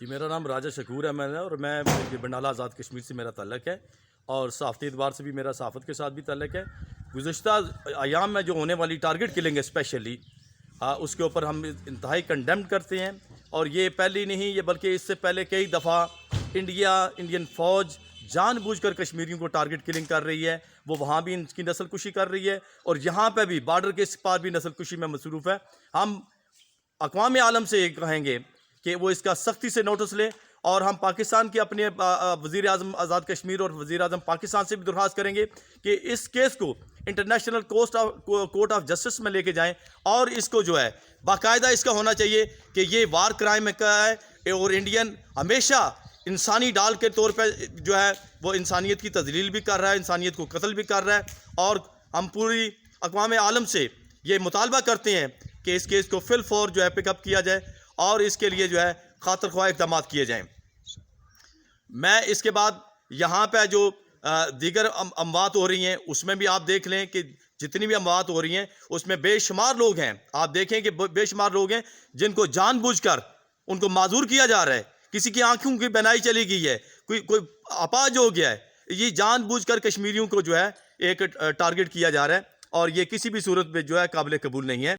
جی میرا نام راجہ شکور احمد ہے اور میں بنڈالہ آزاد کشمیر سے میرا تعلق ہے اور صحافتی اعتبار سے بھی میرا صحافت کے ساتھ بھی تعلق ہے۔ گزشتہ ایام میں جو ہونے والی ٹارگٹ کلنگ ہے اسپیشلی اس کے اوپر ہم انتہائی کنڈیمڈ کرتے ہیں، اور یہ پہلی نہیں یہ بلکہ اس سے پہلے کئی دفعہ انڈین فوج جان بوجھ کر کشمیریوں کو ٹارگٹ کلنگ کر رہی ہے، وہ وہاں بھی ان کی نسل کشی کر رہی ہے اور یہاں پہ بھی بارڈر کے اس پار بھی نسل کشی میں مصروف ہے۔ ہم اقوام عالم سے یہ کہیں گے کہ وہ اس کا سختی سے نوٹس لے، اور ہم پاکستان کے اپنے وزیر اعظم آزاد کشمیر اور وزیر اعظم پاکستان سے بھی درخواست کریں گے کہ اس کیس کو انٹرنیشنل کورٹ آف جسٹس میں لے کے جائیں، اور اس کو جو ہے باقاعدہ اس کا ہونا چاہیے کہ یہ وار کرائم کا ہے اور انڈین ہمیشہ انسانی ڈال کے طور پہ جو ہے وہ انسانیت کی تذلیل بھی کر رہا ہے، انسانیت کو قتل بھی کر رہا ہے، اور ہم پوری اقوام عالم سے یہ مطالبہ کرتے ہیں کہ اس کیس کو فی الفور جو ہے پک اپ کیا جائے اور اس کے لیے جو ہے خاطر خواہ اقدامات کیے جائیں۔ میں اس کے بعد یہاں پہ جو دیگر اموات ہو رہی ہیں اس میں بھی آپ دیکھ لیں کہ جتنی بھی اموات ہو رہی ہیں اس میں بے شمار لوگ ہیں، آپ دیکھیں کہ بے شمار لوگ ہیں جن کو جان بوجھ کر ان کو معذور کیا جا رہا ہے، کسی کی آنکھوں کی بینائی چلی گئی ہے، کوئی اپاہج ہو گیا ہے، یہ جان بوجھ کر کشمیریوں کو جو ہے ایک ٹارگٹ کیا جا رہا ہے، اور یہ کسی بھی صورت میں جو ہے قابل قبول نہیں ہے۔